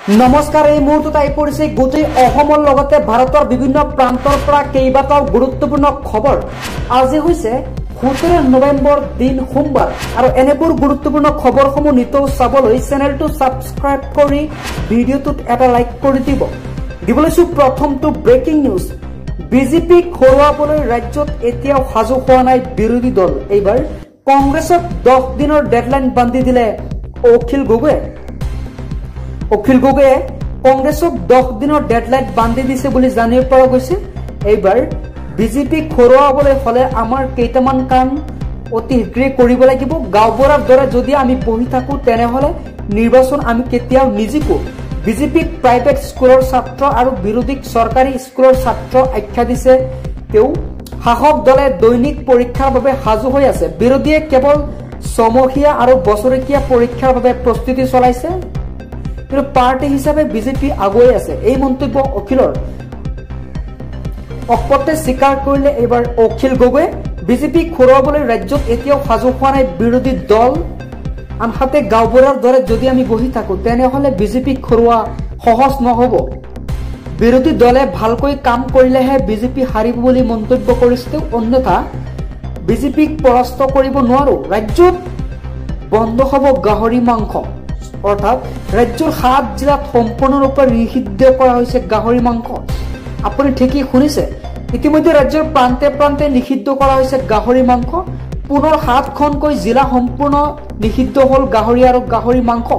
নমস্কাৰ এই মুহূৰ্তত আহি পৰিছে গোটেই অসমৰ লগতে ভাৰতৰ বিভিন্ন প্ৰান্তৰ পৰা কেইবাটাও গুৰুত্বপূৰ্ণ খবৰ। আজি হৈছে 17 নৱেম্বৰ দিন সোমবাৰ আৰু এনেবোৰ গুৰুত্বপূৰ্ণ খবৰসমূহ নিতৌ চাবলৈ চেনেলটো সাবস্ক্ৰাইব কৰি ভিডিঅ'টোত এটা লাইক কৰি দিব। দিবলৈছো প্ৰথমটো ব্ৰেকিং নিউজ। বিজেপিক হৰুৱাবলৈ ৰাজ্যত এতিয়াও সাজু হোৱা নাই বিৰোধী দল। এইবাৰ কংগ্ৰেছক 10 দিনৰ ডেডলাইন বান্ধি দিলে অখিল গগৈয়ে। অখিল গগৈয়ে কংগ্ৰেছক 10 দিনৰ ডেডলাইন বান্ধি দিছে বুলি জানিব পৰা গৈছে। এইবাৰ বিজেপিক হৰুৱাবলৈ হলে আমাৰ কেইটামান কাম অতি শীঘ্ৰে কৰিব লাগিব। গাঁওবুঢ়াৰ দৰে যদি আমি বহি থাকো তেনেহলে নিৰ্বাচন আমি কেতিয়াও নিজিকো। বিজেপিক প্ৰাইভেট স্কুলৰ ছাত্ৰ আৰু বিৰোধীক চৰকাৰী স্কুলৰ ছাত্ৰ আখ্যা দিছে তেওঁ। শাসক দলে দৈনিক পৰীক্ষাৰ বাবে সাজু হৈ আছে। বিৰোধীয়ে কেৱল ছমহীয়া আৰু বছৰেকীয়া পৰীক্ষাৰ বাবে প্ৰস্তুতি চলাইছে, কিন্তু পাৰ্টি হিচাপে বিজেপি আগুৱাই আছে। এই মন্তব্য অখিলৰ অকপটে স্বীকাৰ কৰিলে এইবাৰ অখিল গগৈয়ে। বিজেপিক হৰুৱাবলৈ ৰাজ্যত এতিয়াও সাজু হোৱা নাই বিৰোধী দল। আনহাতে গাঁওবুঢ়াৰ দৰে যদি আমি বহি থাকো তেনেহলে বিজেপিক হৰুৱা সহজ নহব। বিৰোধী দলে ভালকৈ কাম কৰিলেহে বিজেপি হাৰিব বুলি মন্তব্য কৰিছে। অন্যথা বিজেপিক পৰাস্ত কৰিব নোৱাৰো। ৰাজ্যত বন্ধ হব গাহৰি মাংস, অৰ্থাৎ ৰাজ্যৰ 7 জিলাত সম্পূৰ্ণৰূপে নিষিদ্ধ কৰা হৈছে গাহৰি মাংস। আপুনি ঠিকই শুনিছে, ইতিমধ্যে ৰাজ্যৰ প্ৰান্তে প্ৰান্তে নিষিদ্ধ কৰা হৈছে গাহৰি মাংস। পুনৰ 7খনকৈ জিলা সম্পূৰ্ণ নিষিদ্ধ হল গাহৰি আৰু গাহৰি মাংস।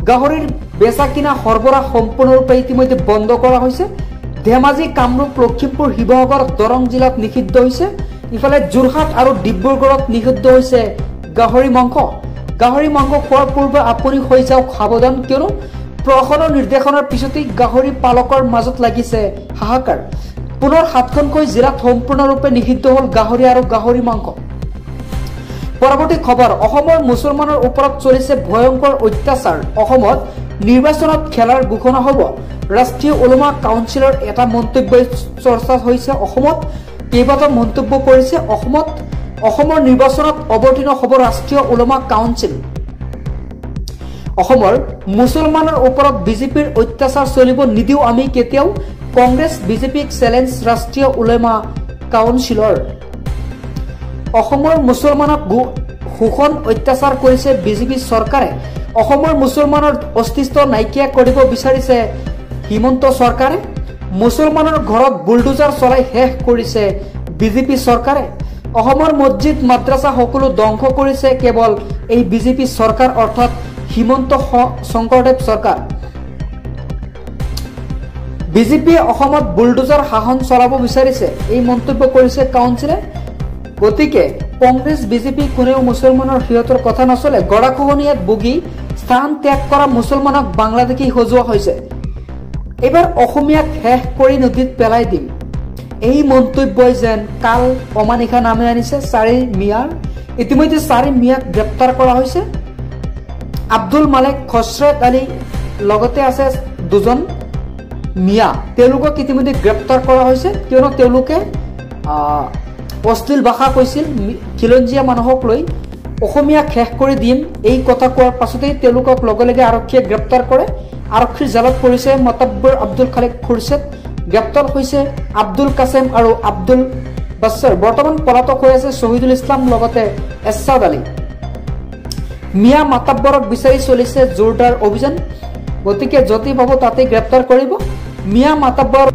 গাহৰিৰ বেচা কিনা সৰবৰাহ সম্পূৰ্ণৰূপে ইতিমধ্যে বন্ধ কৰা হৈছে। ধেমাজি, কামৰূপ, লখিমপুৰ, শিৱসাগৰ, দৰং জিলাত নিষিদ্ধ হৈছে। ইফালে যোৰহাট আৰু ডিব্ৰুগড়ত নিষিদ্ধ হৈছে গাহৰি মাংস। গাহৰি মাংস খোৱাৰ পূৰ্বে আপুনি হৈ যাওক সাৱধান, কিয়নো প্ৰশাসনৰ নিৰ্দেশনাৰ পিছতেই গাহৰি পালকৰ মাজত লাগিছে হাহাকাৰ। পুনৰ 7খনকৈ জিলাত সম্পূৰ্ণৰূপে নিষিদ্ধ হল গাহৰি আৰু গাহৰি মাংস। পৰৱৰ্তী খবৰ, অসমৰ মুছলমানৰ ওপৰত চলিছে ভয়ংকৰ অত্যাচাৰ। অসমত নিৰ্বাচনত খেলাৰ ঘোষণা হব। ৰাষ্ট্ৰীয় ওলমা কাউন্সিলৰ এটা মন্তব্যই চৰ্চা হৈছে। অসমত কেইবাটাও মন্তব্য কৰিছে। অসমৰ নিৰ্বাচনত অৱতীৰ্ণ হব ৰাষ্ট্ৰীয় ওলমা কাউন্সিল। অসমৰ মুছলমানৰ ওপৰত বিজেপিৰ অত্যাচাৰ চলিব নিদিও আমি কেতিয়াও, কংগ্ৰেছ বিজেপিক চেলেঞ্জ ৰাষ্ট্ৰীয় ওলমা কাউন্সিলৰ। অসমৰ মুছলমানক শোষণ অত্যাচাৰ কৰিছে বিজেপি চৰকাৰে। অসমৰ মুছলমানৰ অস্তিত্ব নাইকিয়া কৰিব বিচাৰিছে হিমন্ত চৰকাৰে। মুছলমানৰ ঘৰত বুলডোজাৰ চলাই শেষ কৰিছে বিজেপি চৰকাৰে। অসমৰ মছজিদ মাদ্ৰাছা সকলো ধ্বংস কৰিছে কেৱল এই বিজেপি চৰকাৰ, অৰ্থাৎ হিমন্ত শংকৰদেৱ চৰকাৰ। বিজেপিয়ে অসমত বুলডোজাৰ শাসন চলাব বিচাৰিছে, এই মন্তব্য কৰিছে কাউন্সিলে। গতিকে কংগ্ৰেছ বিজেপি কোনেও মুছলমানৰ সিহঁতৰ কথা নচলে। গৰাখহনীয়াত ভুগি স্থান ত্যাগ কৰা মুছলমানক বাংলাদেশী সজোৱা হৈছে। এইবাৰ অসমীয়াক শেষ কৰি নদীত পেলাই দিম, এই মন্তব্যই যেন কাল অমানিশা নামে আনিছে 4 মিয়াৰ। ইতিমধ্যে 4 মিয়াক গ্ৰেপ্তাৰ কৰা হৈছে। আব্দুল মালেক, খছৰত আলী লগতে আছে 2জন মিয়া। তেওঁলোকক ইতিমধ্যে গ্ৰেপ্তাৰ কৰা হৈছে, কিয়নো তেওঁলোকে অশ্লীল ভাষা কৈছিল। খিলঞ্জীয়া মানুহক লৈ অসমীয়াক শেষ কৰি দিম এই কথা কোৱাৰ পাছতেই তেওঁলোকক লগে লগে আৰক্ষীয়ে গ্ৰেপ্তাৰ কৰে। আৰক্ষীৰ জালত পৰিছে মতাব্বৰ আব্দুল খালেক খুৰছেদ, গ্ৰেপ্তাৰ হৈছে আব্দুল কাছেম আৰু আব্দুল বাছৰ। বৰ্তমান পলাতক হৈ আছে শহীদুল ইছলাম লগতে এছাদ আলী। মিয়া মাতাব্বৰক বিচাৰি চলিছে জোৰদাৰ অভিযান। গতিকে য'তেই পাব তাতেই গ্ৰেপ্তাৰ কৰিব। মিয়া মাতাব্বৰ